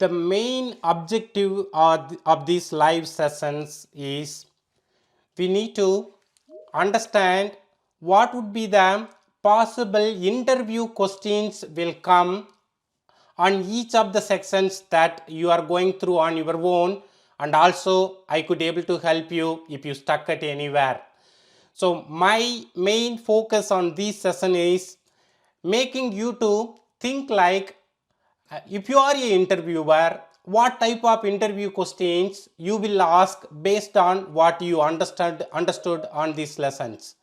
the main objective of these live sessions is we need to understand what would be the possible interview questions will come on each of the sections that you are going through on your own, and also I could able to help you if you stuck at anywhere. So my main focus on this session is making you to think like if you are an interviewer, what type of interview questions you will ask based on what you understood on these lessons.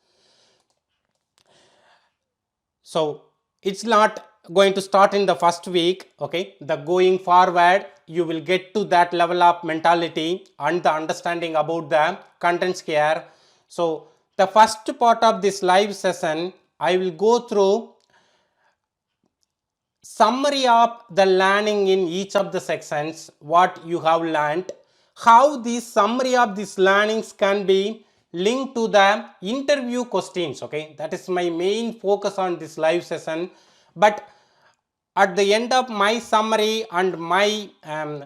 So it's not going to start in the first week, okay? The going forward, you will get to that level of mentality and the understanding about the contents here. So the first part of this live session, I will go through summary of the learning in each of the sections, what you have learned, how the summary of these learnings can be linked to the interview questions, okay? That is my main focus on this live session. But at the end of my summary and my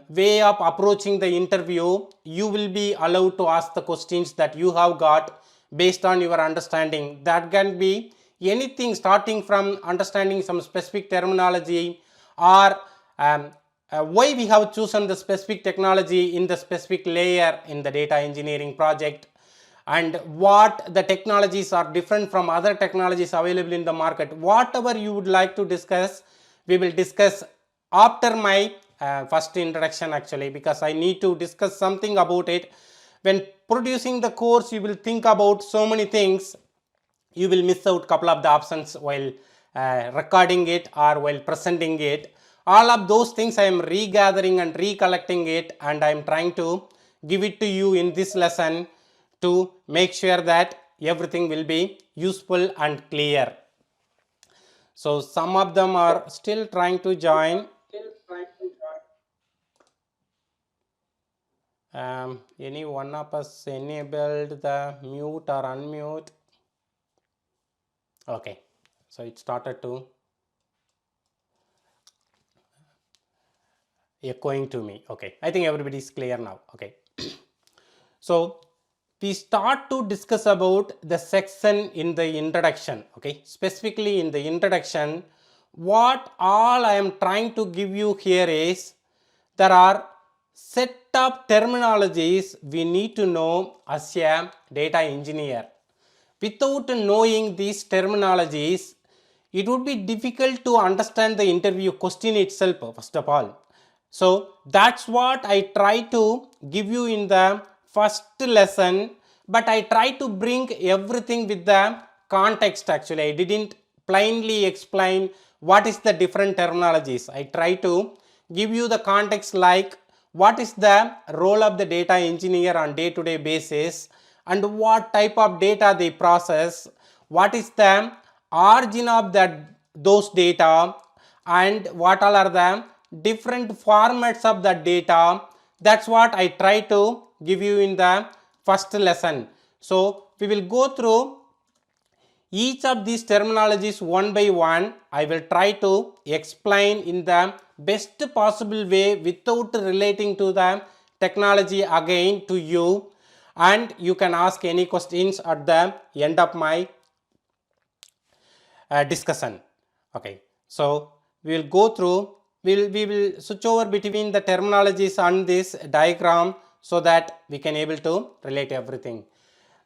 way of approaching the interview, you will be allowed to ask the questions that you have got based on your understanding. That can be anything starting from understanding some specific terminology, or why we have chosen the specific technology in the specific layer in the data engineering project, and what the technologies are different from other technologies available in the market. Whatever you would like to discuss, we will discuss after my first introduction actually, because I need to discuss something about it. When producing the course, you will think about so many things, you will miss out couple of the options while recording it or while presenting it. All of those things I am regathering and recollecting it, and I am trying to give it to you in this lesson to make sure that everything will be useful and clear. So some of them are still trying to join. Any one of us enabled the mute or unmute? Okay, so it started to echoing to me. Okay, I think everybody is clear now. Okay. So we start to discuss about the section in the introduction. Okay, specifically in the introduction, what all I am trying to give you here is there are set of terminologies we need to know as a data engineer. Without knowing these terminologies, it would be difficult to understand the interview question itself, first of all. So that's what I try to give you in the first lesson, but I try to bring everything with the context actually. I didn't plainly explain what is the different terminologies. I try to give you the context, like what is the role of the data engineer on day-to-day basis, and what type of data they process, what is the origin of those data, and what all are the different formats of the data. That's what I try to give you in the first lesson. So we will go through each of these terminologies one by one. I will try to explain in the best possible way without relating to the technology again to you, and you can ask any questions at the end of my discussion. Okay, so we will go through, we will switch over between the terminologies on this diagram so that we can able to relate everything.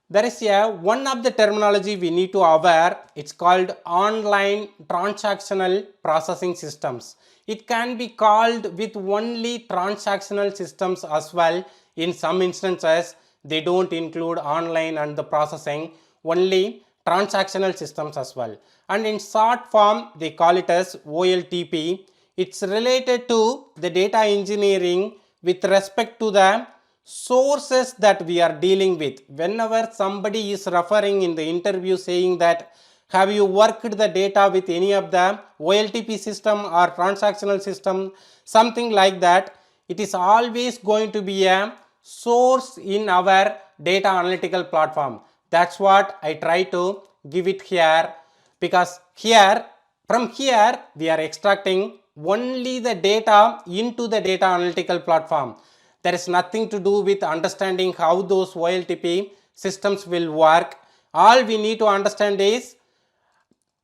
There is one of the terminology we need to aware. It's called online transactional processing systems. It can be called with only transactional systems as well. In some instances, they don't include online and the processing, only transactional systems as well. And in short form, they call it as OLTP. It's related to the data engineering with respect to the sources that we are dealing with. Whenever somebody is referring in the interview saying that have you worked the data with any of the OLTP system or transactional system, something like that, it is always going to be a source in our data analytical platform. That's what I try to give it here, because here, from here we are extracting only the data into the data analytical platform. There is nothing to do with understanding how those OLTP systems will work. All we need to understand is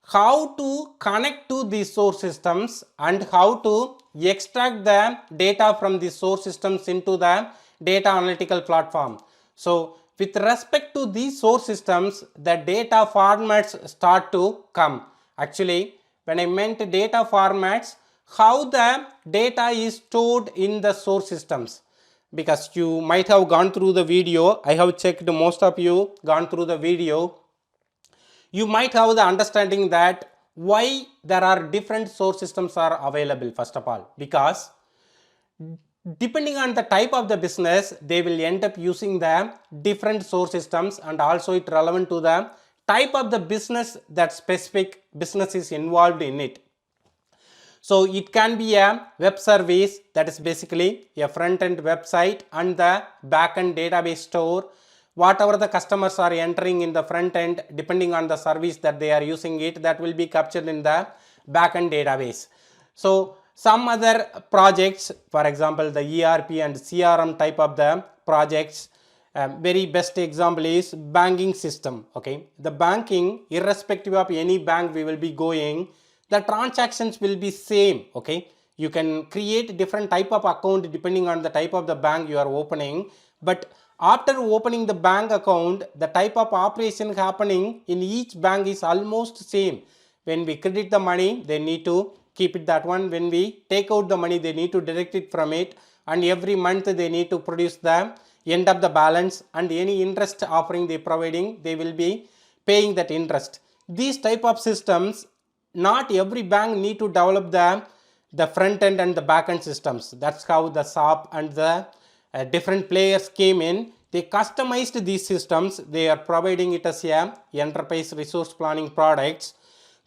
how to connect to these source systems and how to extract the data from the source systems into the data analytical platform. So with respect to these source systems, the data formats start to come. Actually, when I meant data formats, how the data is stored in the source systems, because you might have gone through the video. I have checked most of you gone through the video. You might have the understanding that why there are different source systems are available. First of all, because depending on the type of the business, they will end up using the different source systems, and also it relevant to the type of the business that specific business is involved in it. So it can be a web service, that is basically a front-end website, and the back-end database store. Whatever the customers are entering in the front end, depending on the service that they are using it, that will be captured in the back-end database. So some other projects, for example, the ERP and CRM type of the projects, very best example is banking system. Okay, the banking, irrespective of any bank we will be going, the transactions will be same. Okay, you can create different type of account depending on the type of the bank you are opening, but after opening the bank account, the type of operation happening in each bank is almost same. When we credit the money, they need to keep it that one. When we take out the money, they need to deduct it from it, and every month they need to produce the end of the balance, and any interest offering they providing, they will be paying that interest. These type of systems, not every bank need to develop the front end and the back end systems. That's how the SAP and the different players came in. They customized these systems. They are providing it as a enterprise resource planning products.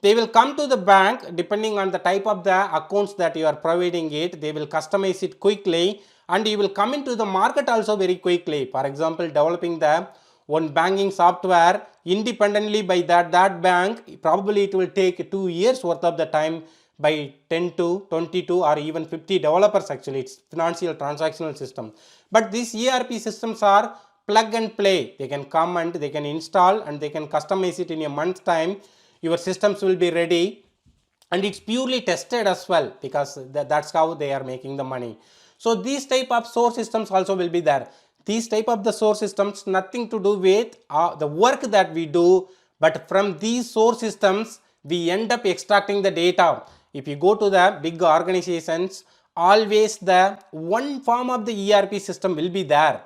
They will come to the bank depending on the type of the accounts that you are providing it. They will customize it quickly, and you will come into the market also very quickly. For example, developing the one banking software independently by that bank, probably it will take 2 years worth of the time by 10 to 22 or even 50 developers. Actually, it's financial transactional system. But these ERP systems are plug and play. They can come and they can install and they can customize it in a month's time. Your systems will be ready, and it's purely tested as well, because that's how they are making the money. So these type of source systems also will be there. These type of the source systems, nothing to do with the work that we do, but from these source systems we end up extracting the data. If you go to the big organizations, always the one form of the ERP system will be there,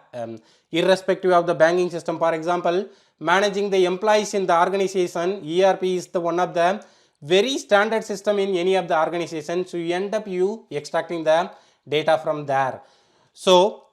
irrespective of the banking system. For example, managing the employees in the organization, ERP is the one of the very standard system in any of the organizations. So you end up extracting the data from there. So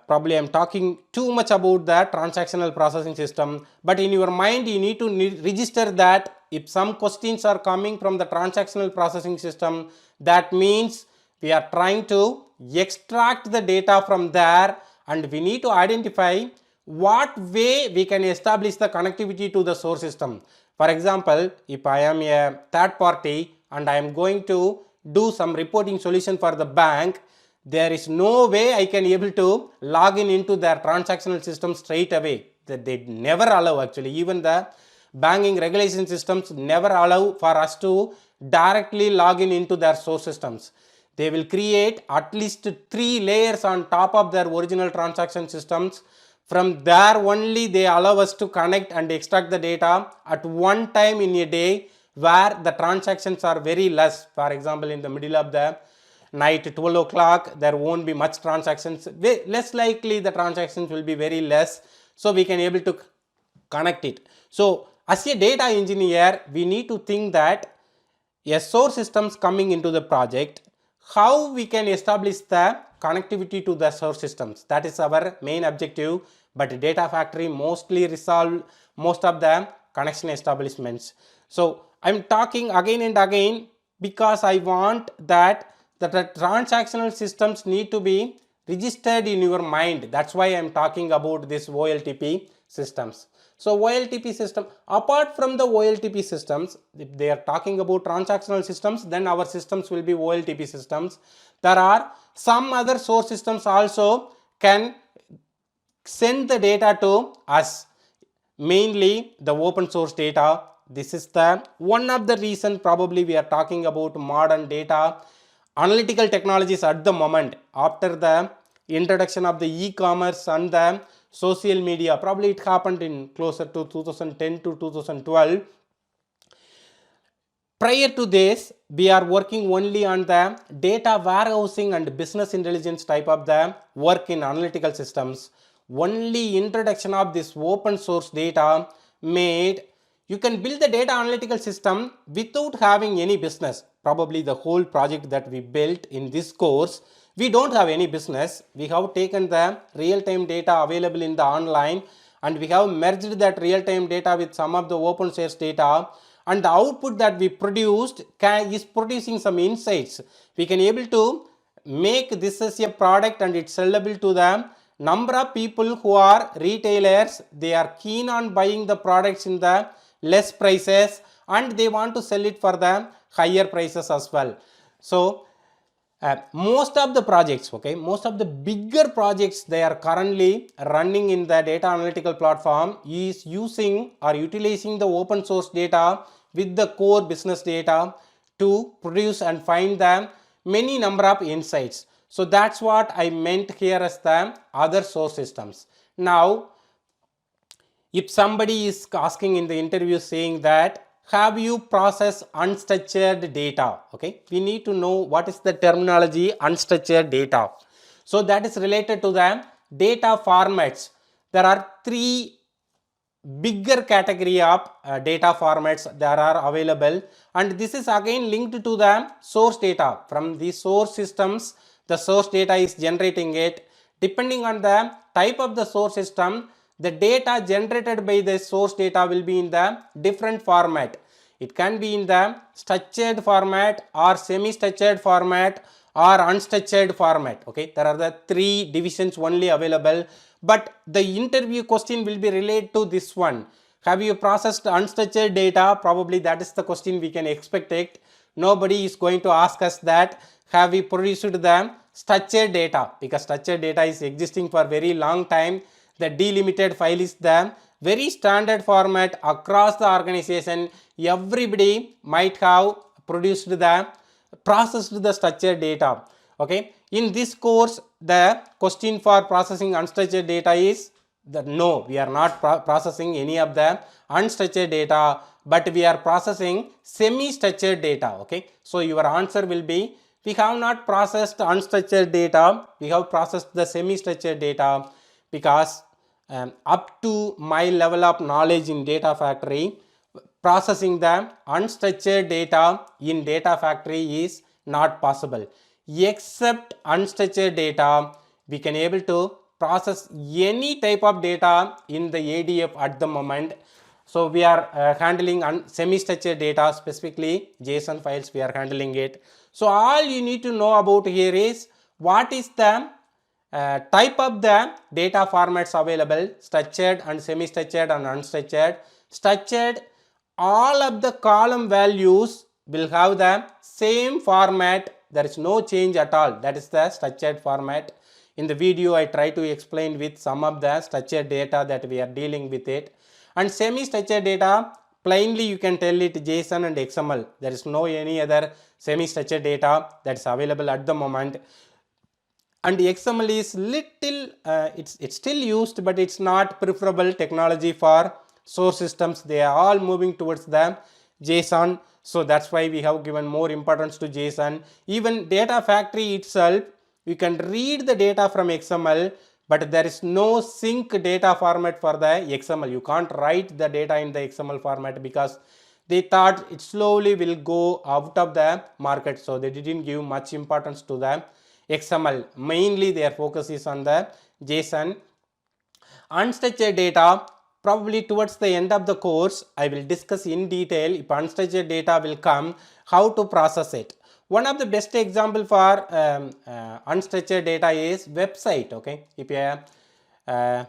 probably I am talking too much about the transactional processing system, but in your mind you need to register that if some questions are coming from the transactional processing system, that means we are trying to extract the data from there, and we need to identify what way we can establish the connectivity to the source system. For example, if I am a third party and I am going to do some reporting solution for the bank, there is no way I can able to log in into their transactional system straight away. That they never allow. Actually, even the banking regulation systems never allow for us to directly log in into their source systems. They will create at least 3 layers on top of their original transaction systems. From there only they allow us to connect and extract the data at one time in a day, where the transactions are very less. For example, in the middle of the night, 12 o'clock, there won't be much transactions. Less likely the transactions will be very less, so we can able to connect it. So as a data engineer, we need to think that a source systems coming into the project, how we can establish the connectivity to the source systems. That is our main objective. But Data Factory mostly resolve most of the connection establishments. So I'm talking again and again because I want that the transactional systems need to be registered in your mind. That's why I'm talking about this OLTP systems. So OLTP system, apart from the OLTP systems, if they are talking about transactional systems, then our systems will be OLTP systems. There are some other source systems also can send the data to us, mainly the open source data. This is the one of the reason probably we are talking about modern data analytical technologies at the moment. After the introduction of the e-commerce and the social media, probably it happened in closer to 2010 to 2012. Prior to this, we are working only on the data warehousing and business intelligence type of the work in analytical systems. Only introduction of this open source data made you can build the data analytical system without having any business. Probably the whole project that we built in this course, we don't have any business. We have taken the real-time data available in the online and we have merged that real-time data with some of the open source data, and the output that we produced is producing some insights. We can able to make this as a product and it's sellable to them. Number of people who are retailers, they are keen on buying the products in the less prices and they want to sell it for the higher prices as well. So most of the projects, most of the bigger projects they are currently running in the data analytical platform is using or utilizing the open source data with the core business data to produce and find the many number of insights. So that's what I meant here as the other source systems. Now, if somebody is asking in the interview saying that, have you processed unstructured data? We need to know what is the terminology unstructured data. So that is related to the data formats. There are three bigger category of data formats that are available, and this is again linked to the source data. From the source systems, the source data is generating it. Depending on the type of the source system, the data generated by the source data will be in the different format. It can be in the structured format or semi-structured format or unstructured format. There are the three divisions only available, but the interview question will be related to this one. Have you processed unstructured data? Probably that is the question we can expect it. Nobody is going to ask us that have we produced the structured data, because structured data is existing for very long time. The delimited file is the very standard format across the organization. Everybody might have processed the structured data. In this course, the question for processing unstructured data is that no, we are not processing any of the unstructured data, but we are processing semi-structured data. So your answer will be, we have not processed unstructured data, we have processed the semi-structured data, because up to my level of knowledge in data factory, processing the unstructured data in data factory is not possible. Except unstructured data, we can able to process any type of data in the ADF at the moment. So we are handling semi-structured data, specifically JSON files we are handling it. So all you need to know about here is what is the type of the data formats available, structured and semi-structured and unstructured. Structured, all of the column values will have the same format. There is no change at all. That is the structured format. In the video, I try to explain with some of the structured data that we are dealing with it. And semi-structured data, plainly you can tell it JSON and XML. There is no any other semi-structured data that is available at the moment. And XML is little, it's still used, but it's not preferable technology for source systems. They are all moving towards the JSON. So that's why we have given more importance to JSON. Even data factory itself, you can read the data from XML, but there is no sync data format for the XML. You can't write the data in the XML format because they thought it slowly will go out of the market. So they didn't give much importance to the XML. Mainly their focus is on the JSON. Unstructured data, probably towards the end of the course, I will discuss in detail if unstructured data will come, how to process it. One of the best example for unstructured data is website. If a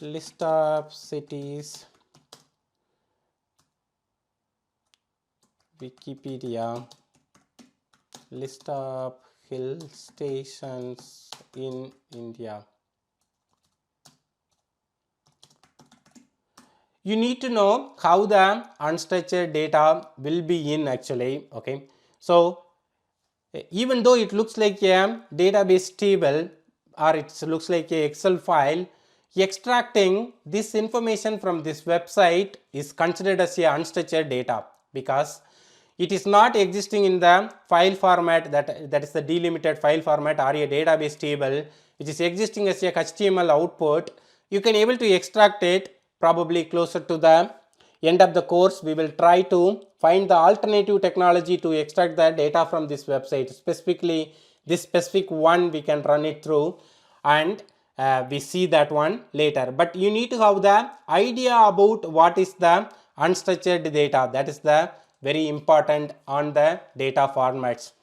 list of cities, Wikipedia list of hill stations in India. You need to know how the unstructured data will be in actually. Okay, so even though it looks like a database table or it looks like a Excel file, extracting this information from this website is considered as a unstructured data because it is not existing in the file format, that is the delimited file format or a database table which is existing as a HTML output. You can able to extract it. Probably closer to the end of the course we will try to find the alternative technology to extract the data from this website. Specifically this specific one we can run it through and we see that one later, but you need to have the idea about what is the unstructured data. That is the very important on the data formats.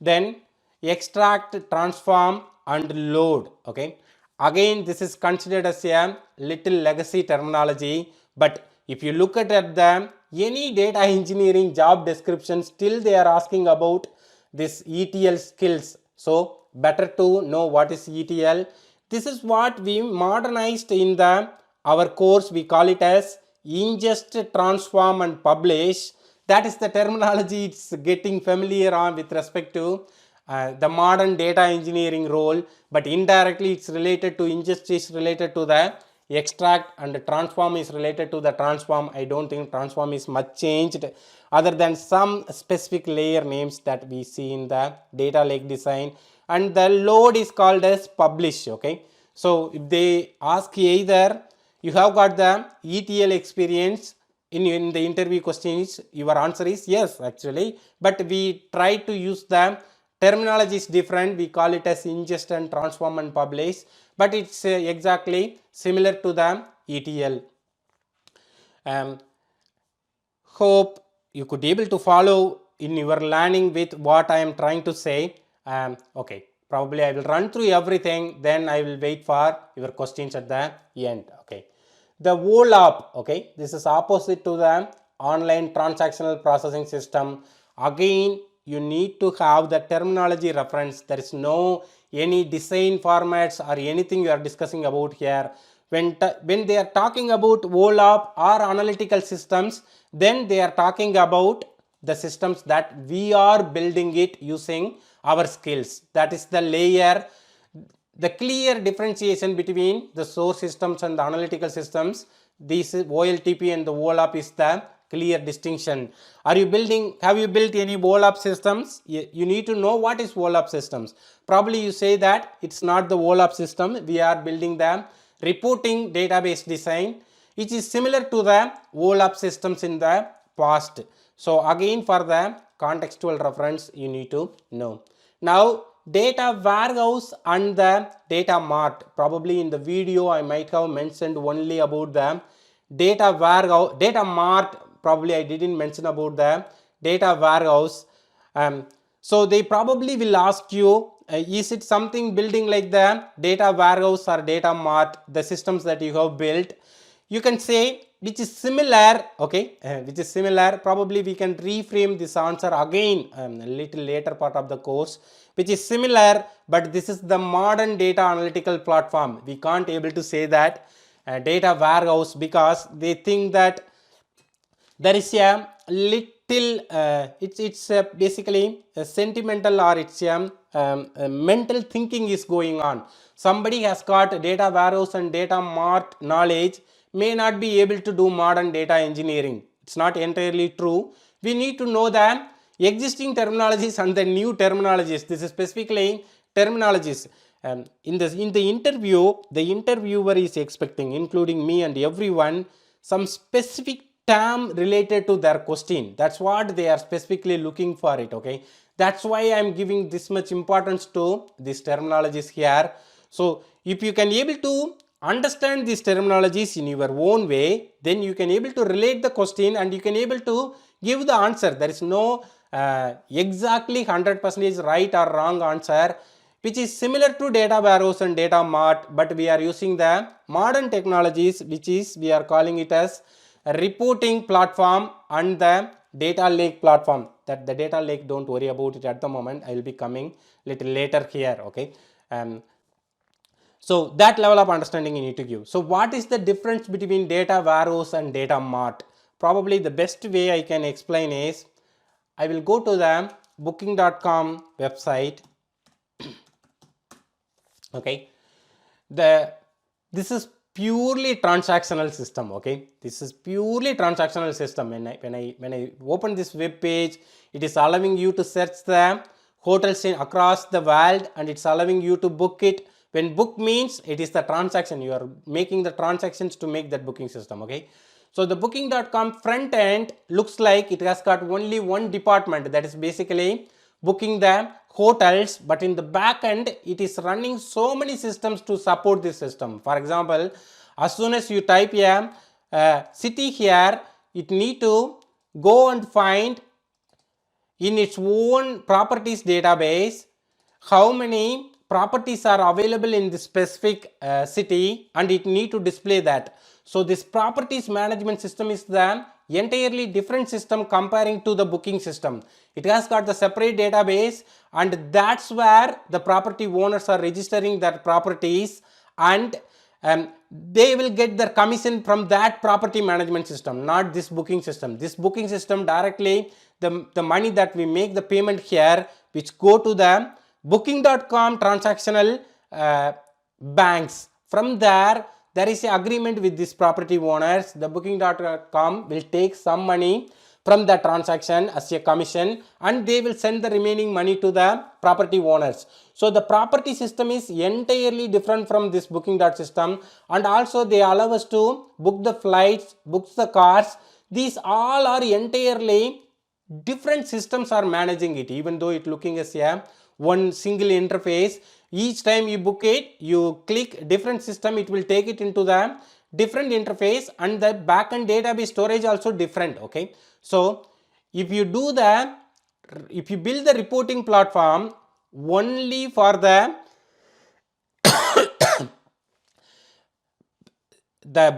Then extract, transform and load. Okay, again this is considered as a little legacy terminology, but if you look at the any data engineering job description, still they are asking about this ETL skills. So better to know what is ETL. This is what we modernized in the our course. We call it as ingest, transform and publish. That is the terminology. It's getting familiar on with respect to the modern data engineering role, but indirectly it's related to ingest, is related to the extract, and transform is related to the transform. I don't think transform is much changed other than some specific layer names that we see in the data lake design, and the load is called as publish. Okay, so if they ask either you have got the ETL experience in the interview questions, your answer is yes actually, but we try to use the terminology is different. We call it as ingest and transform and publish, but it's exactly similar to the ETL. Hope you could be able to follow in your learning with what I am trying to say. Okay, probably I will run through everything, then I will wait for your questions at the end. Okay, the OLAP, okay, this is opposite to the online transactional processing system. Again you need to have the terminology reference. There is no any design formats or anything you are discussing about here. When they are talking about OLAP or analytical systems, then they are talking about the systems that we are building it using our skills. That is the layer. The clear differentiation between the source systems and the analytical systems, this OLTP and the OLAP is the clear distinction. Are you building, have you built any OLAP systems? You need to know what is OLAP systems. Probably you say that it's not the OLAP system, we are building the reporting database design, which is similar to the OLAP systems in the past. So again for the contextual reference you need to know. Now data warehouse and the data mart. Probably in the video I might have mentioned only about the data warehouse, data mart. Probably I didn't mention about the data warehouse. So they probably will ask you, is it something building like the data warehouse or data mart, the systems that you have built? You can say which is similar, okay, which is similar. Probably we can reframe this answer again a little later part of the course, which is similar, but this is the modern data analytical platform. We can't able to say that data warehouse because they think that there is a little it's basically a sentimental or it's a mental thinking is going on. Somebody has got data warehouse and data mart knowledge may not be able to do modern data engineering. It's not entirely true. We need to know the existing terminologies and the new terminologies. This is specifically terminologies. In the interview, the interviewer is expecting, including me and everyone, some specific term related to their question. That's what they are specifically looking for it. Okay, that's why I am giving this much importance to these terminologies here. So if you can able to understand these terminologies in your own way, then you can able to relate the question and you can able to give the answer. There is no exactly 100% right or wrong answer, which is similar to data warehouse and data mart, but we are using the modern technologies, which is we are calling it as a reporting platform and the data lake platform. That the data lake, don't worry about it at the moment, I will be coming little later here, okay. So that level of understanding you need to give. So what is the difference between data warehouse and data mart? Probably the best way I can explain is, I will go to the booking.com website, okay. This is purely transactional system, okay. This is purely transactional system. When I open this web page, it is allowing you to search the hotels across the world, and it's allowing you to book it. When book means it is the transaction, you are making the transactions to make that booking system, okay. So the booking.com front end looks like it has got only one department, that is basically booking the hotels, but in the back end it is running so many systems to support this system. For example, as soon as you type a city here, it need to go and find in its own properties database how many properties are available in the specific city, and it need to display that. So this properties management system is the entirely different system comparing to the booking system. It has got the separate database, and that's where the property owners are registering their properties, and they will get their commission from that property management system, not this booking system. This booking system directly, the money that we make the payment here, which go to the booking.com transactional banks. From there is an agreement with these property owners. The booking.com will take some money from the transaction as a commission, and they will send the remaining money to the property owners. So the property system is entirely different from this booking.system, and also they allow us to book the flights, book the cars. These all are entirely different systems are managing it, even though it looking as a one single interface. Each time you book it, you click different system, it will take it into the different interface, and the backend database storage also different, okay. So if you build the reporting platform only for the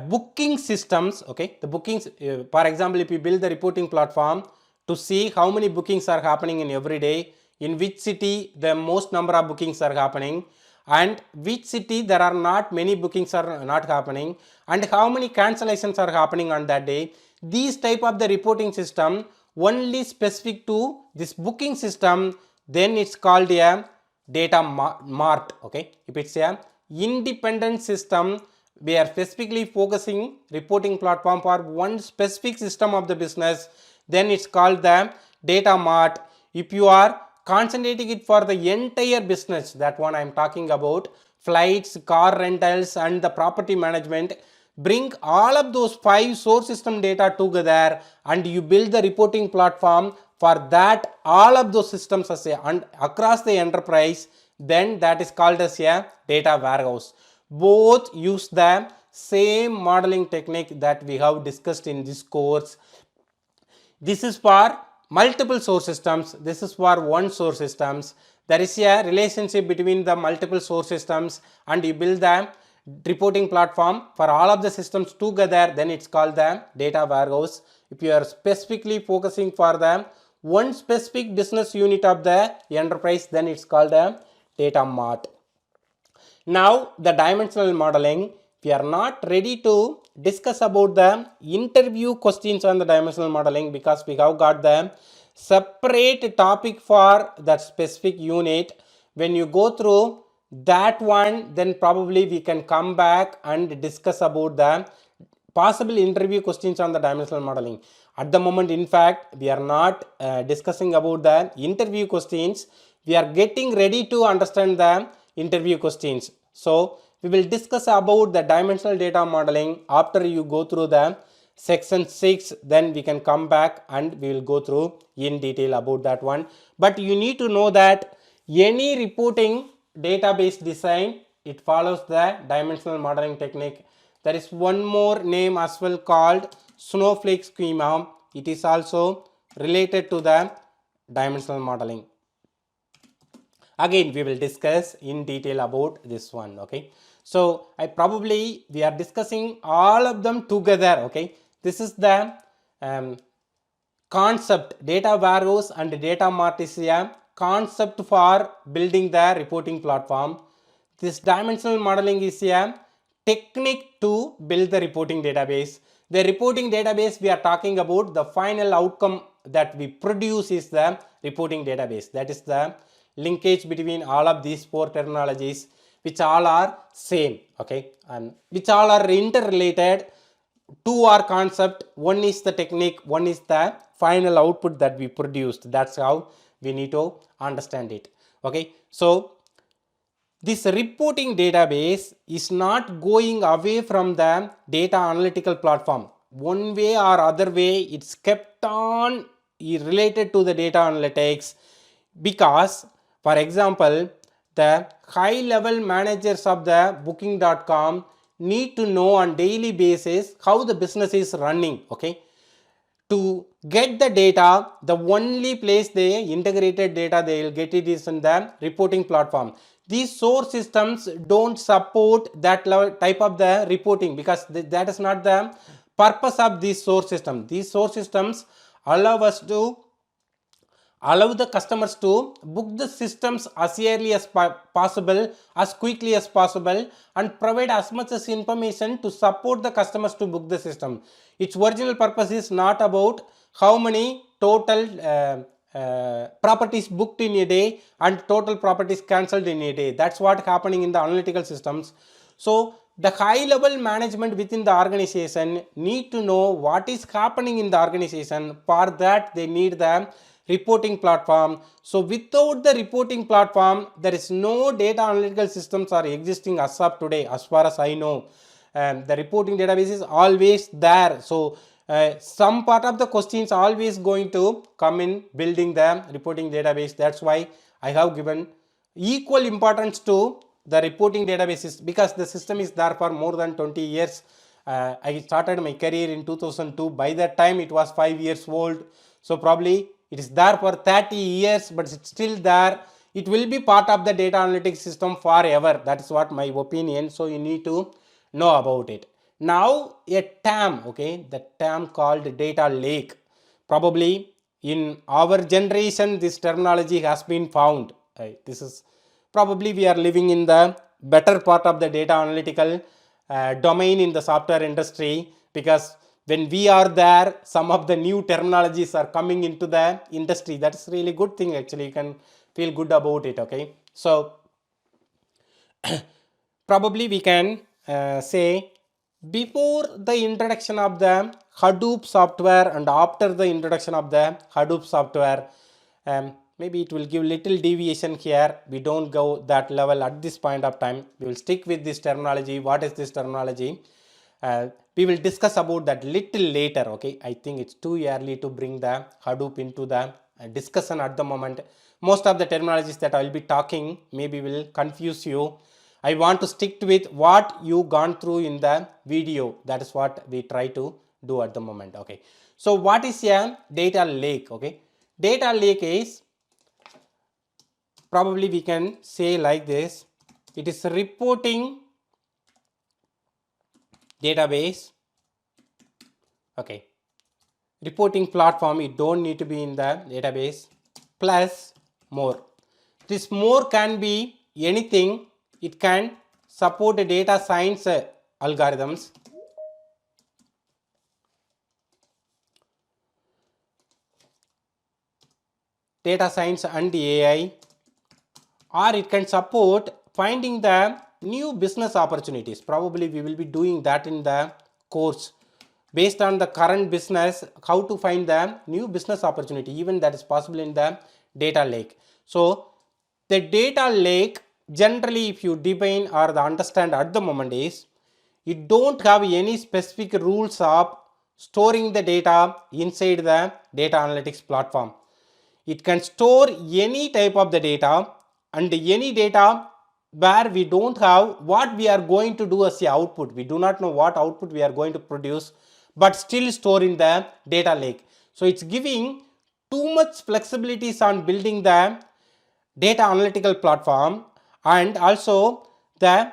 booking systems, okay, the bookings, for example, if you build the reporting platform to see how many bookings are happening in every day, in which city the most number of bookings are happening, and which city there are not many bookings are not happening, and how many cancellations are happening on that day, these type of the reporting system only specific to this booking system, then it's called a data mart, okay. If it's a independent system, we are specifically focusing reporting platform for one specific system of the business, then it's called the data mart. If you are concentrating it for the entire business, that one I am talking about, flights, car rentals, and the property management, bring all of those 5 source system data together, and you build the reporting platform for that all of those systems as a, and across the enterprise, then that is called as a data warehouse. Both use the same modeling technique that we have discussed in this course. This is for multiple source systems, this is for one source systems. There is a relationship between the multiple source systems, and you build the reporting platform for all of the systems together, then it's called the data warehouse. If you are specifically focusing for the one specific business unit of the enterprise, then it's called the data mart. Now the dimensional modeling, we are not ready to discuss about the interview questions on the dimensional modeling, because we have got the separate topic for that specific unit. When you go through that one, then probably we can come back and discuss about the possible interview questions on the dimensional modeling. At the moment, in fact, we are not discussing about the interview questions. We are getting ready to understand the interview questions. So we will discuss about the dimensional data modeling after you go through the section 6, then we can come back and we will go through in detail about that one. But you need to know that any reporting database design, it follows the dimensional modeling technique. There is one more name as well called snowflake schema. It is also related to the dimensional modeling. Again, we will discuss in detail about this one, okay. So we are discussing all of them together, okay. This is the concept. Data warehouse and data mart is a concept for building the reporting platform. This dimensional modeling is a technique to build the reporting database. The reporting database we are talking about, the final outcome that we produce is the reporting database. That is the linkage between all of these four terminologies, which all are same, okay, and which all are interrelated. Two are concept, one is the technique, one is the final output that we produced. That's how we need to understand it, okay. So this reporting database is not going away from the data analytical platform. One way or other way, it's kept on related to the data analytics, because for example, the high level managers of the booking.com need to know on daily basis how the business is running, okay. To get the data, the only place they integrated data they will get it is in the reporting platform. These source systems don't support that type of the reporting, because that is not the purpose of this source system. These source systems allow the customers to book the systems as early as possible, as quickly as possible, and provide as much as information to support the customers to book the system. Its original purpose is not about how many total properties booked in a day and total properties cancelled in a day. That's what happening in the analytical systems. So the high level management within the organization need to know what is happening in the organization. For that they need the reporting platform. So without the reporting platform, there is no data analytical systems are existing as of today, as far as I know. The reporting database is always there. So some part of the questions always going to come in building the reporting database. That's why I have given equal importance to the reporting databases, because the system is there for more than 20 years. I started my career in 2002. By that time it was 5 years old. So probably it is there for 30 years, but it's still there. It will be part of the data analytics system forever. That is what my opinion. So you need to know about it. Now a term, okay, the term called data lake. Probably in our generation this terminology has been found. This is probably we are living in the better part of the data analytical domain in the software industry, because when we are there, some of the new terminologies are coming into the industry. That's really good thing actually. You can feel good about it, okay. So probably we can say, before the introduction of the Hadoop software and after the introduction of the Hadoop software, maybe it will give little deviation here. We don't go that level at this point of time. We will stick with this terminology. What is this terminology? We will discuss about that little later, okay. I think it's too early to bring the Hadoop into the discussion at the moment. Most of the terminologies that I will be talking maybe will confuse you. I want to stick with what you gone through in the video. That is what we try to do at the moment, okay. So what is a data lake, okay? Data lake is, probably we can say like this, it is reporting database, okay, reporting platform. It don't need to be in the database, plus more. This more can be anything. It can support data science algorithms, data science and AI, or it can support finding the new business opportunities. Probably we will be doing that in the course, based on the current business, how to find the new business opportunity. Even that is possible in the data lake. So the data lake, generally if you define or the understand at the moment, is it don't have any specific rules of storing the data inside the data analytics platform. It can store any type of the data, and any data where we don't have what we are going to do as a output. We do not know what output we are going to produce, but still store in the data lake. So it's giving too much flexibilities on building the data analytical platform, and also the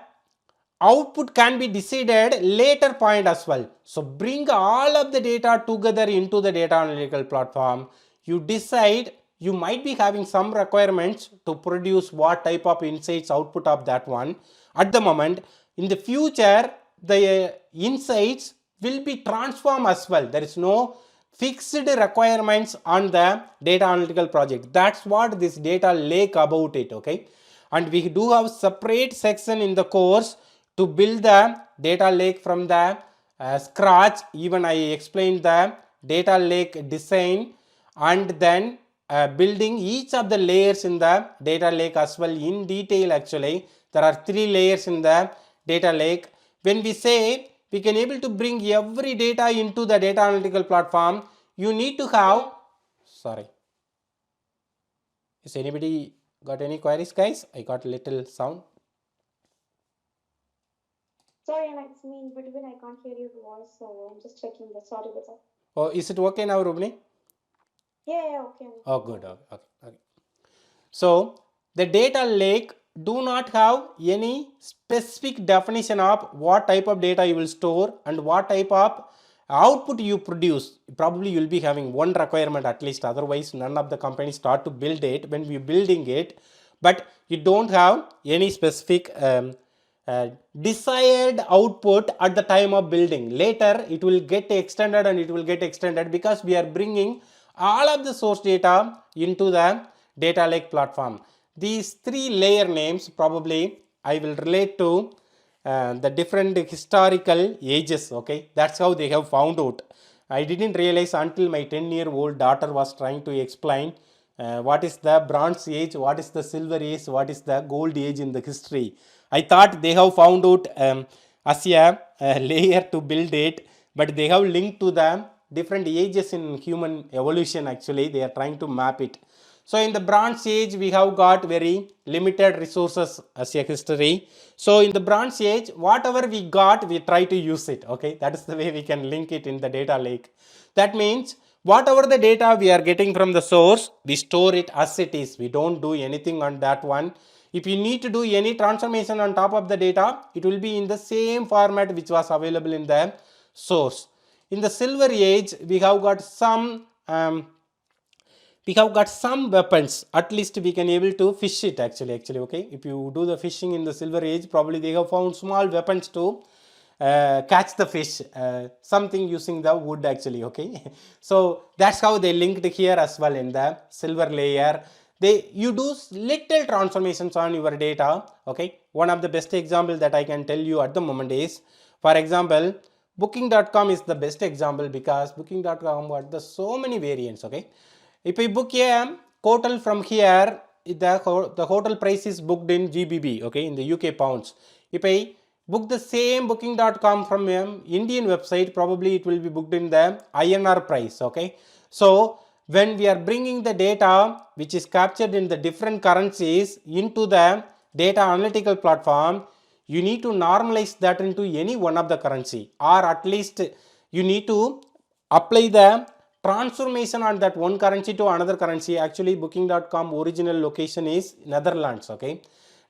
output can be decided later point as well. So bring all of the data together into the data analytical platform. You decide, you might be having some requirements to produce what type of insights output of that one at the moment. In the future, the insights will be transformed as well. There is no fixed requirements on the data analytical project. That's what this data lake about it, okay? And we do have separate section in the course to build the data lake from the scratch. Even I explained the data lake design, and then building each of the layers in the data lake as well in detail. Actually, there are 3 layers in the data lake. When we say we can able to bring every data into the data analytical platform, you need to have, sorry, is anybody got any queries, guys? I got a little sound. Sorry, it's me in between. I can't hear your voice, so I'm just checking the. Sorry about that. Oh, is it okay now, Rubini? Yeah, okay. Oh, good. Okay. So the data lake do not have any specific definition of what type of data you will store and what type of output you produce. Probably you will be having one requirement at least, otherwise none of the companies start to build it when we are building it, but you don't have any specific desired output at the time of building. Later it will get extended, and it will get extended because we are bringing all of the source data into the data lake platform. These 3 layer names probably I will relate to the different historical ages, okay? That's how they have found out. I didn't realize until my 10-year-old daughter was trying to explain what is the bronze age, what is the silver age, what is the gold age in the history. I thought they have found out as a layer to build it, but they have linked to the different ages in human evolution. Actually, they are trying to map it. So in the bronze age, we have got very limited resources as a history. So in the bronze age, whatever we got, we try to use it, okay? That is the way we can link it in the data lake. That means whatever the data we are getting from the source, we store it as it is. We don't do anything on that one. If you need to do any transformation on top of the data, it will be in the same format which was available in the source. In the silver age, we have got some weapons. At least we can able to fish it actually, okay? If you do the fishing in the silver age, probably they have found small weapons to catch the fish, something using the wood actually, okay? So that's how they linked here as well in the silver layer. You do little transformations on your data, okay? One of the best example that I can tell you at the moment is, for example, booking.com is the best example, because booking.com got the so many variants, okay? If I book a hotel from here, the hotel price is booked in GBP, okay, in the UK pounds. If I book the same booking.com from Indian website, probably it will be booked in the INR price, okay? So when we are bringing the data which is captured in the different currencies into the data analytical platform, you need to normalize that into any one of the currency, or at least you need to apply the transformation on that one currency to another currency. Actually, booking.com original location is Netherlands, okay?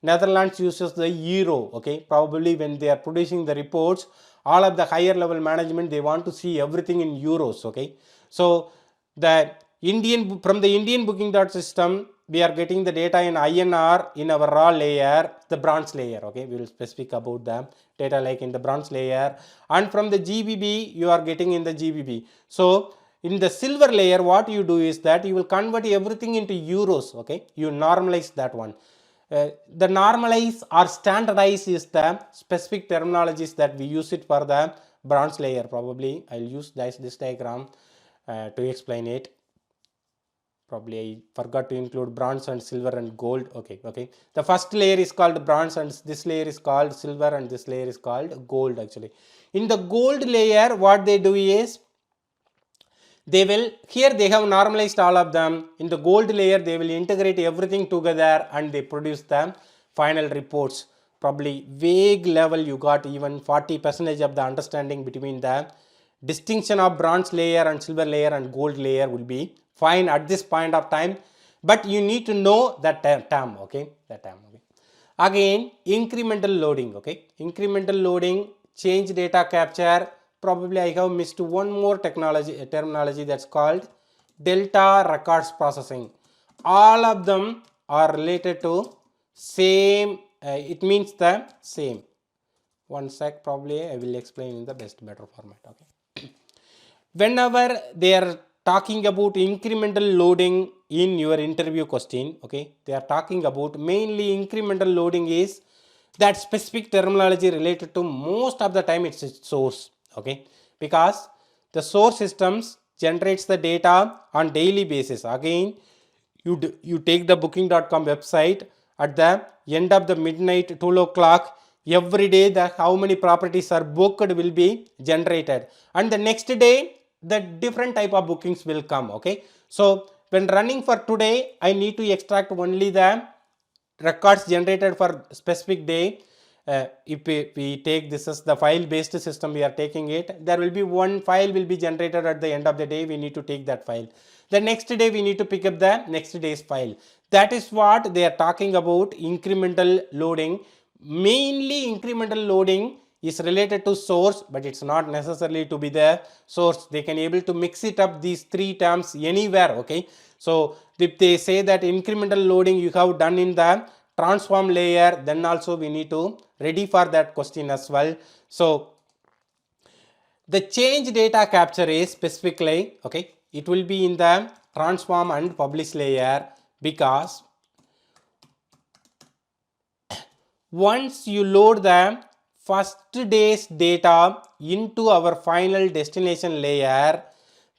Netherlands uses the euro, okay? Probably when they are producing the reports, all of the higher level management, they want to see everything in euros, okay? So from the Indian booking.system, we are getting the data in INR in our raw layer, the bronze layer, okay? We will specific about the data like in the bronze layer, and from the GBP, you are getting in the GBP. So in the silver layer, what you do is that you will convert everything into euros, okay? You normalize that one. The normalize or standardize is the specific terminologies that we use it for the bronze layer. Probably I'll use this diagram to explain it. Probably I forgot to include bronze and silver and gold. Okay. The first layer is called bronze, and this layer is called silver, and this layer is called gold actually. In the gold layer, what they do is, here they have normalized all of them. In the gold layer, they will integrate everything together and they produce the final reports. Probably vague level, you got even 40% of the understanding between the distinction of bronze layer and silver layer and gold layer will be fine at this point of time, but you need to know that term, okay? That term, okay? Again, incremental loading, okay. Incremental loading, change data capture. Probably I have missed one more terminology that's called delta records processing. All of them are related to same, it means the same. One sec, probably I will explain in the better format, okay. Whenever they are talking about incremental loading in your interview question, okay, they are talking about mainly incremental loading is that specific terminology related to most of the time it's a source, okay, because the source systems generates the data on daily basis. Again, you take the booking.com website at the end of the midnight 12 o'clock, every day the how many properties are booked will be generated, and the next day the different type of bookings will come, okay. So when running for today, I need to extract only the records generated for specific day. If we take this as the file based system, we are taking it, there will be one file will be generated at the end of the day, we need to take that file. The next day we need to pick up the next day's file. That is what they are talking about incremental loading. Mainly incremental loading is related to source, but it's not necessarily to be the source. They can able to mix it up these three terms anywhere, okay. So if they say that incremental loading you have done in the transform layer, then also we need to ready for that question as well. So the change data capture is specifically, okay, it will be in the transform and publish layer, because once you load the first day's data into our final destination layer,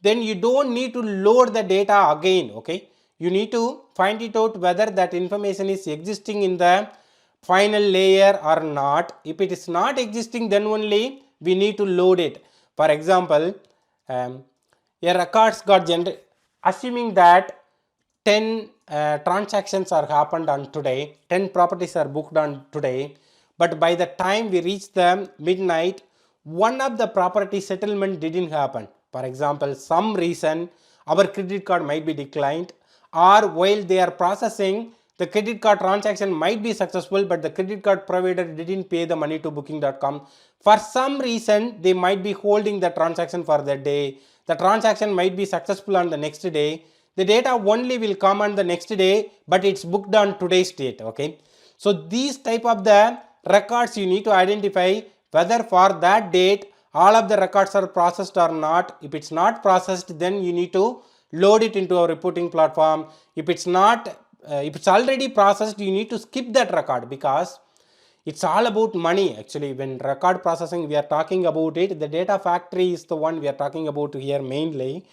then you don't need to load the data again, okay. You need to find it out whether that information is existing in the final layer or not. If it is not existing, then only we need to load it. For example, a records got generated, assuming that 10 transactions are happened on today, 10 properties are booked on today, but by the time we reach the midnight, one of the property settlement didn't happen. For example, some reason our credit card might be declined, or while they are processing, the credit card transaction might be successful, but the credit card provider didn't pay the money to booking.com. For some reason, they might be holding the transaction for that day. The transaction might be successful on the next day. The data only will come on the next day, but it's booked on today's date, okay. So these type of the records you need to identify whether for that date all of the records are processed or not. If it's not processed, then you need to load it into our reporting platform. If it's not, if it's already processed, you need to skip that record, because it's all about money. Actually, when record processing we are talking about it, the data factory is the one we are talking about here mainly.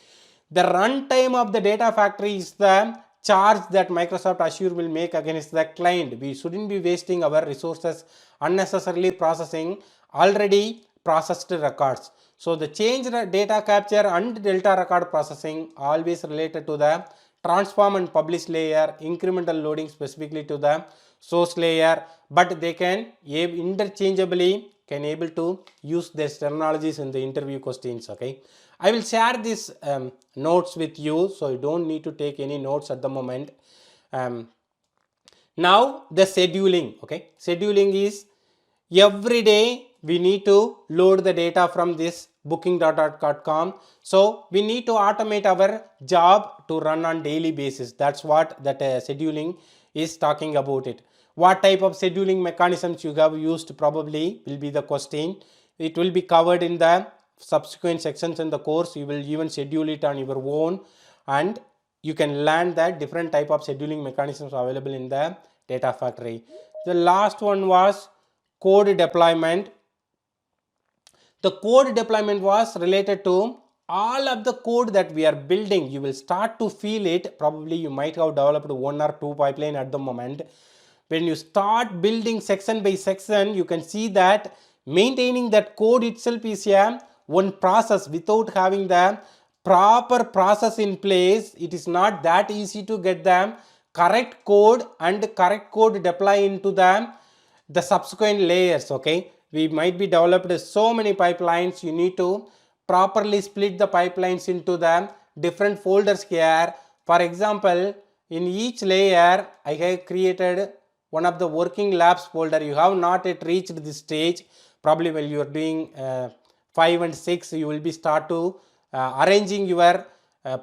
The runtime of the data factory is the charge that Microsoft Azure will make against the client. We shouldn't be wasting our resources unnecessarily processing already processed records. So the change data capture and delta record processing always related to the transform and publish layer, incremental loading specifically to the source layer, but they can interchangeably can able to use these terminologies in the interview questions, okay. I will share these notes with you, so you don't need to take any notes at the moment. Now the scheduling, okay. Scheduling is every day we need to load the data from this booking.com. So we need to automate our job to run on daily basis. That's what that scheduling is talking about it. What type of scheduling mechanisms you have used probably will be the question. It will be covered in the subsequent sections in the course. You will even schedule it on your own, and you can learn that different type of scheduling mechanisms available in the data factory. The last one was code deployment. The code deployment was related to all of the code that we are building. You will start to feel it. Probably you might have developed one or two pipeline at the moment. When you start building section by section, you can see that maintaining that code itself is a one process. Without having the proper process in place, it is not that easy to get the correct code and correct code deploy into the subsequent layers, okay. We might be developed so many pipelines. You need to properly split the pipelines into the different folders here. For example, in each layer I have created one of the working labs folder. You have not yet reached this stage. Probably while you are doing 5 and 6, you will be start to arranging your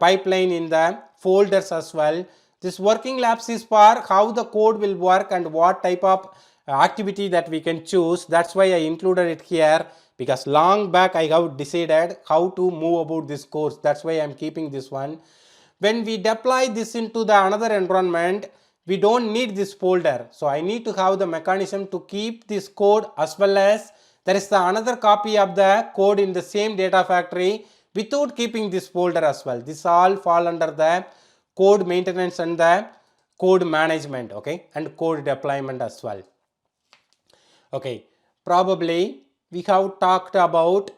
pipeline in the folders as well. This working labs is for how the code will work and what type of activity that we can choose. That's why I included it here, because long back I have decided how to move about this course. That's why I'm keeping this one. When we deploy this into the another environment, we don't need this folder. So I need to have the mechanism to keep this code, as well as there is the another copy of the code in the same data factory without keeping this folder as well. This all fall under the code maintenance and the code management, okay, and code deployment as well. Okay, probably we have talked about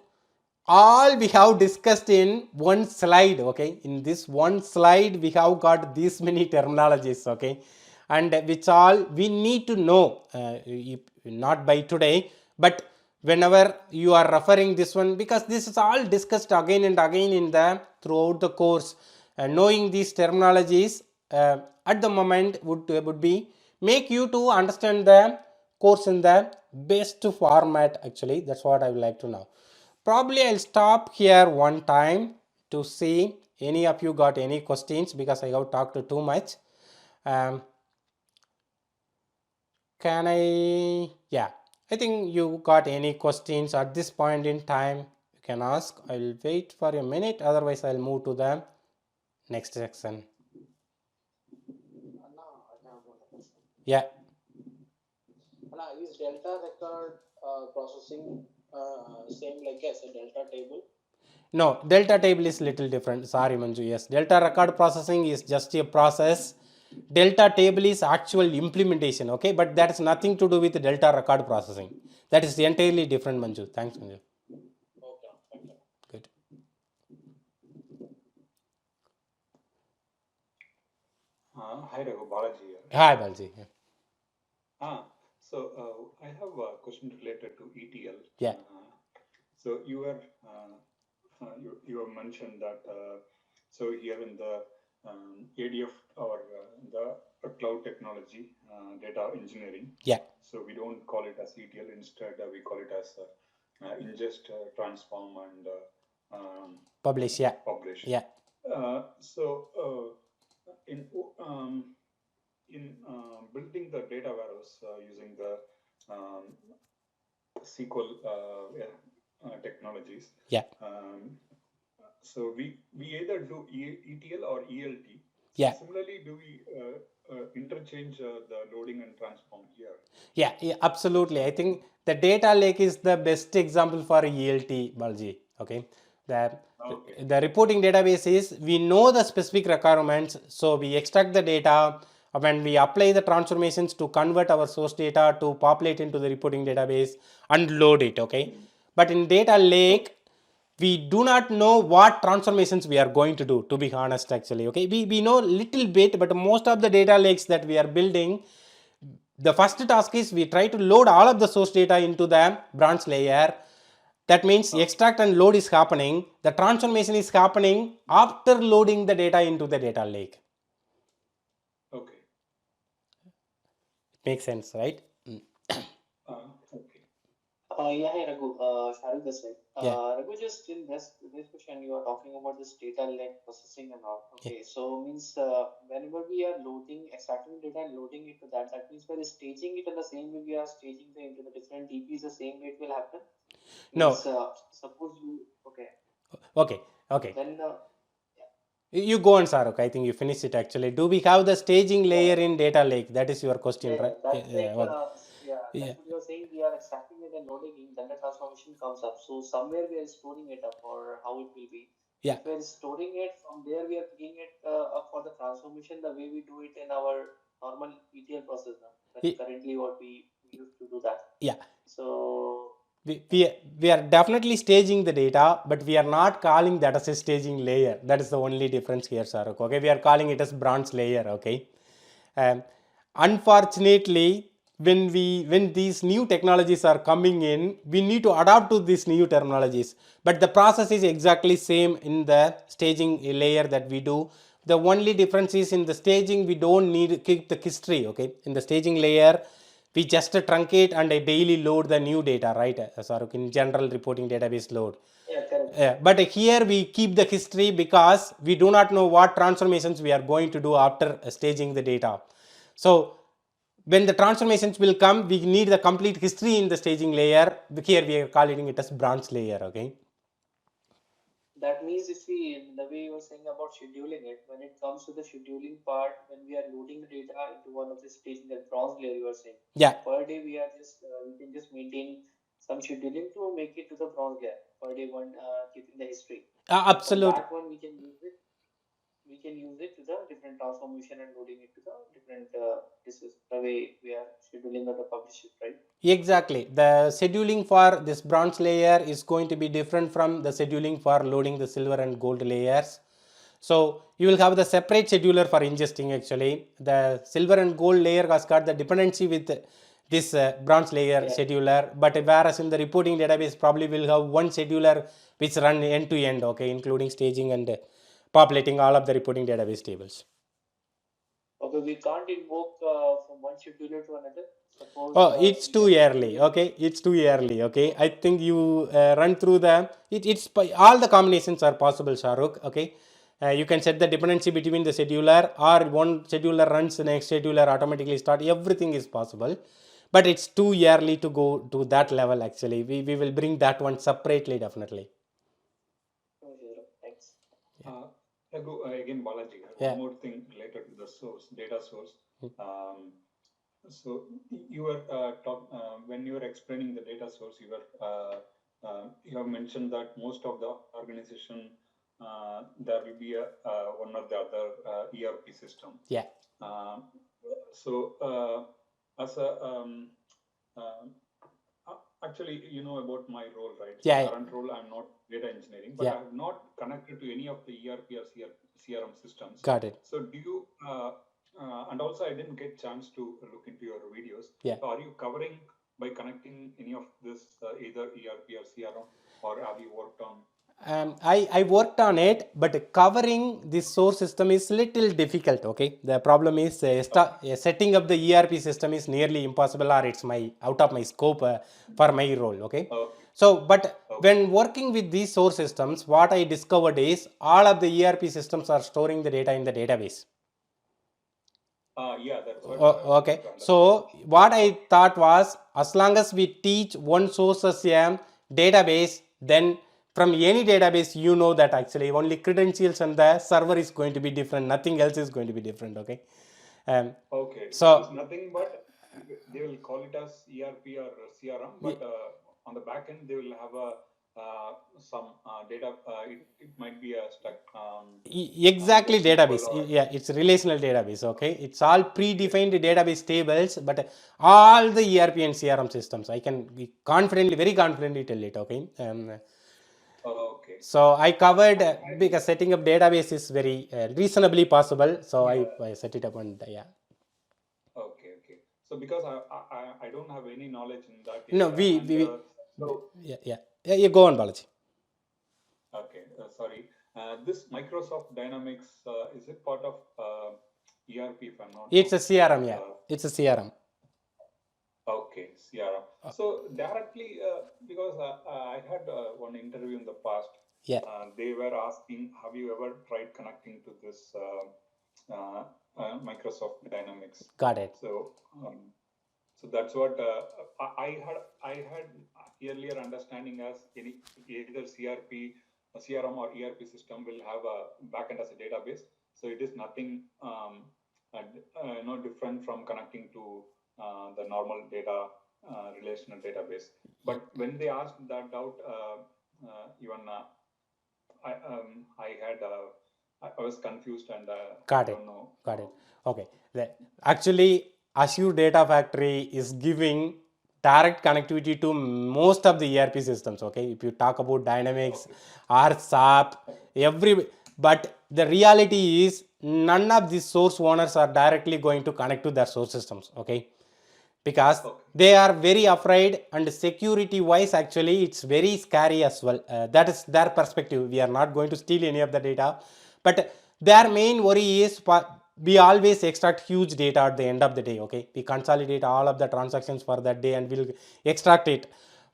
all we have discussed in one slide. Okay, in this one slide we have got these many terminologies, okay, and which all we need to know, not by today, but whenever you are referring this one, because this is all discussed again and again in the throughout the course. Knowing these terminologies at the moment would be make you to understand the course in the best format. Actually, that's what I would like to know. Probably I'll stop here one time to see any of you got any questions, because I have talked too much. Can I? Yeah, I think you got any questions at this point in time. You can ask. I'll wait for a minute. Otherwise, I'll move to the next section. Yeah. Is delta record processing same like as a delta table? No, delta table is little different. Sorry, Manju. Yes, delta record processing is just a process. Delta table is actual implementation, okay, but that is nothing to do with delta record processing. That is entirely different, Manju. Thanks, Manju. Okay, thank you. Good. Hi, Raghu, Balaji here. Hi, Balaji. So I have a question related to ETL. Yeah. So you were you have mentioned that so here in the ADF or the cloud technology data engineering. Yeah. So we don't call it as ETL. Instead, we call it as ingest, transform, and Publish. Yeah. publish. Yeah. In building the data warehouse using the SQL technologies. Yeah. So we either do ETL or ELT. Yeah. Similarly, do we interchange the loading and transform here? Yeah, absolutely. I think the data lake is the best example for ELT, Balaji. Okay. The reporting database is, we know the specific requirements, so we extract the data. When we apply the transformations to convert our source data to populate into the reporting database and load it, okay. But in data lake, we do not know what transformations we are going to do, to be honest, actually, okay. We know little bit, but most of the data lakes that we are building, the first task is we try to load all of the source data into the branch layer. That means extract and load is happening. The transformation is happening after loading the data into the data lake. Okay. Makes sense, right? Okay. Yeah, hey Raghu, Shahrukh this way. Raghu, just in this question, you are talking about this data lake processing and all. Okay, so means whenever we are loading, extracting data and loading it to that means we are staging it in the same way we are staging it into the different DBs, the same way it will happen? No. Means, suppose you, okay. Okay. Then, you go on, Saruk. I think you finished it actually. Do we have the staging layer in data lake? That is your question, right? That's that's what you're saying. We are extracting it and loading it, then the transformation comes up. So somewhere we are storing it up, or how it will be. Yeah. If we are storing it, from there we are picking it up for the transformation the way we do it in our normal ETL process now. Currently what we used to do that. Yeah. So we are definitely staging the data, but we are not calling that as a staging layer. That is the only difference here, Saruk. Okay, we are calling it as branch layer. Okay. Unfortunately, when these new technologies are coming in, we need to adapt to these new terminologies. But the process is exactly same in the staging layer that we do. The only difference is in the staging, we don't need to keep the history, okay? In the staging layer, we just truncate and daily load the new data, right? Sorry, in general reporting database load. Yeah, correct. But here we keep the history because we do not know what transformations we are going to do after staging the data. So when the transformations will come, we need the complete history in the staging layer. Here we are calling it as branch layer, okay? That means if we, the way you were saying about scheduling it, when it comes to the scheduling part, when we are loading the data into one of the staging, the bronze layer you were saying, Yeah, per day we are just, we can just maintain some scheduling to make it to the bronze layer, per day one, keeping the history. And from absolute. that one, we can use it to the different transformation and loading it to the different, this is the way we are scheduling or the publish it, right? Exactly. The scheduling for this bronze layer is going to be different from the scheduling for loading the silver and gold layers. So you will have the separate scheduler for ingesting actually. The silver and gold layer has got the dependency with this bronze layer Yeah. scheduler, but whereas in the reporting database probably will have one scheduler which run end to end, okay, including staging and populating all of the reporting database tables. Okay, we can't invoke from one scheduler to another. Suppose Oh, it's we too have early. Okay, it's too early. Okay, I think you run through the. All the combinations are possible, Shahrukh. Okay, you can set the dependency between the scheduler, or one scheduler runs the next scheduler automatically start. Everything is possible, but it's too early to go to that level. Actually, we will bring that one separately, definitely. Okay, thanks. Raghu, again, Balaji, Yeah. one more thing related to the source, data source. So you were when you were explaining the data source, you have mentioned that most of the organization there will be one or the other ERP system. Yeah. So as a actually, you know about my role, right? So Yeah. current role, I'm not data engineering, but Yeah. I have not connected to any of the ERP or CRM systems. Got it. So do you? And also, I didn't get chance to look into your videos. Yeah. So are you covering by connecting any of this either ERP or CRM, or have you worked on? I worked on it, but covering this source system is little difficult. Okay, the problem is setting up the ERP system is nearly impossible, or it's out of my scope for my role. Okay, so but when working with these source systems, what I discovered is all of the ERP systems are storing the data in the database. Yeah, that's what. Okay, so what I thought was, as long as we teach one source as a database, then from any database, you know that actually only credentials and the server is going to be different. Nothing else is going to be different. Okay. Okay. So it's nothing but they will call it as ERP or CRM, but on the back end they will have some data. It might be a stuck. Exactly, database. Or, Yeah, it's relational database. Okay, it's all predefined database tables, but all the ERP and CRM systems, I can very confidently tell it. Okay. okay. So I covered because setting up database is very reasonably possible. So Yeah. I set it up and yeah. Okay. So because I don't have any knowledge in that. No, area, yeah. Go on, Balaji. Okay. Sorry. This Microsoft Dynamics is it part of ERP? If I'm not. It's a CRM. Yeah, it's a CRM. Okay, CRM. So directly, because I had one interview in the past. Yeah. They were asking, have you ever tried connecting to this Microsoft Dynamics? Got it. So, so that's what I had earlier understanding as either CRM or ERP system will have a backend as a database. So it is nothing no different from connecting to the normal data relational database. But when they asked that out, even I was confused and I don't know. Got it. Okay. Actually, Azure Data Factory is giving direct connectivity to most of the ERP systems. Okay, if you talk about Dynamics or SAP, but the reality is none of these source owners are directly going to connect to their source systems. Okay, because they are very afraid, and security wise actually it's very scary as well. That is their perspective. We are not going to steal any of the data, but Their main worry is we always extract huge data at the end of the day, okay? We consolidate all of the transactions for that day and we'll extract it.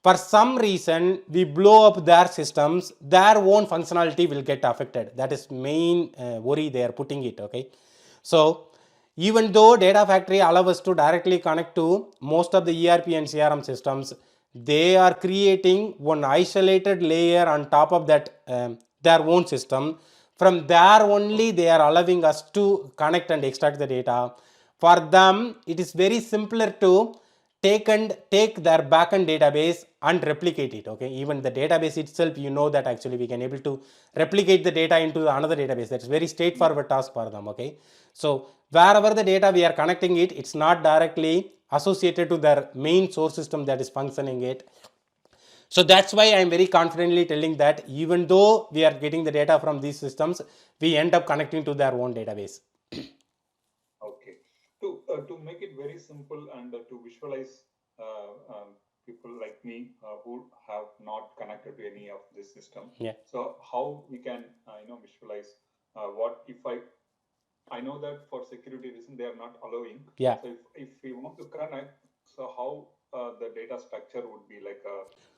For some reason, we blow up their systems, their own functionality will get affected. That is main worry they are putting it, okay? So, even though Data Factory allows us to directly connect to most of the ERP and CRM systems, they are creating one isolated layer on top of that their own system. From there only they are allowing us to connect and extract the data. For them, it is very simpler to take their backend database and replicate it, okay? Even the database itself, you know that actually we can able to replicate the data into another database. That's very straightforward task for them, okay? So wherever the data we are connecting it, it's not directly associated to their main source system that is functioning it. So that's why I'm very confidently telling that even though we are getting the data from these systems, we end up connecting to their own database. Okay. To make it very simple and to visualize people like me who have not connected to any of this system. Yeah. So how we can visualize what if I know that for security reason they are not allowing. Yeah. So if we want to connect, so how the data structure would be like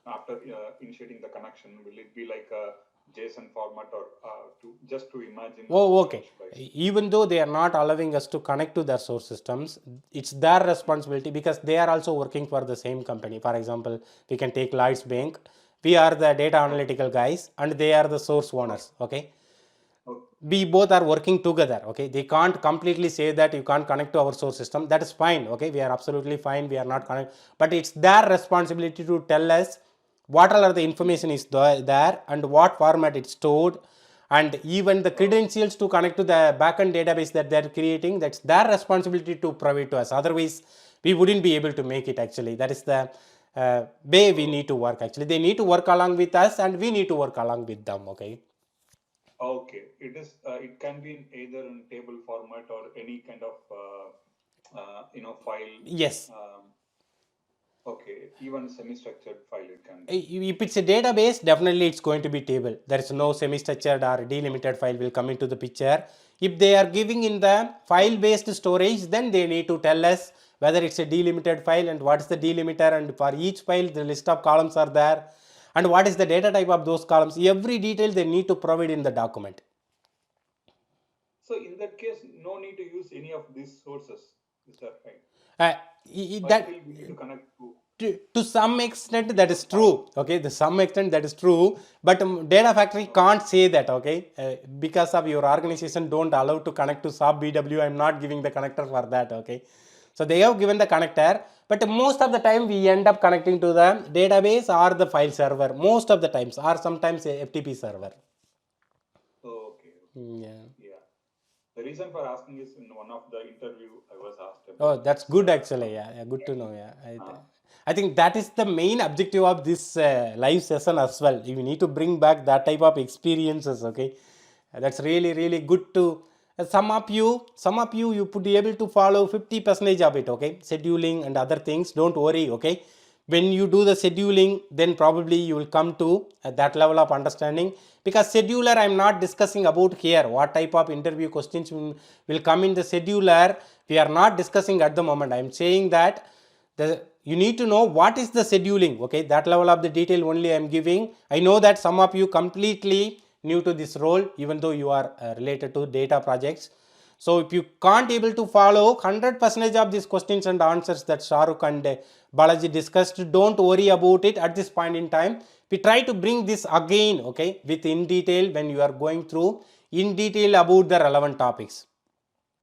after initiating the connection, will it be like a JSON format or just to imagine? Oh, okay. Even though they are not allowing us to connect to their source systems, it's their responsibility because they are also working for the same company. For example, we can take Lloyd's Bank. We are the data analytical guys and they are the source owners, okay? We both are working together, okay? They can't completely say that you can't connect to our source system. That is fine, okay? We are absolutely fine. We are not connect, but it's their responsibility to tell us what all are the information is there and what format it's stored, and even the credentials to connect to the backend database that they're creating. That's their responsibility to provide to us. Otherwise, we wouldn't be able to make it actually. That is the way we need to work actually. They need to work along with us and we need to work along with them, okay? Okay, it is. It can be in either in table format or any kind of file. Yes. Okay, even semi-structured file it can be. If it's a database, definitely it's going to be table. There is no semi-structured or delimited file will come into the picture. If they are giving in the file-based storage, then they need to tell us whether it's a delimited file and what is the delimiter, and for each file the list of columns are there and what is the data type of those columns. Every detail they need to provide in the document. So in that case, no need to use any of these sources. Is that right? That we need to connect to some extent that is true, okay? To some extent that is true, but Data Factory can't say that, okay? Because of your organization don't allow to connect to SAP BW, I'm not giving the connector for that, okay? So they have given the connector, but most of the time we end up connecting to the database or the file server, most of the times, or sometimes a FTP server. Okay. Yeah. The reason for asking is in one of the interview I was asked about. Oh, that's good actually. Yeah, good to know. Yeah, I think that is the main objective of this live session as well. You need to bring back that type of experiences. Okay, that's really good to. Some of you you would be able to follow 50% of it. Okay, scheduling and other things. Don't worry. Okay, when you do the scheduling, then probably you will come to that level of understanding. Because scheduler I am not discussing about here. What type of interview questions will come in the scheduler, we are not discussing at the moment. I am saying that you need to know what is the scheduling, okay? That level of the detail only I am giving. I know that some of you completely new to this role, even though you are related to data projects. So if you can't able to follow 100% of these questions and answers that Shahrukh and Balaji discussed, don't worry about it at this point in time. We try to bring this again, okay, with in detail when you are going through in detail about the relevant topics.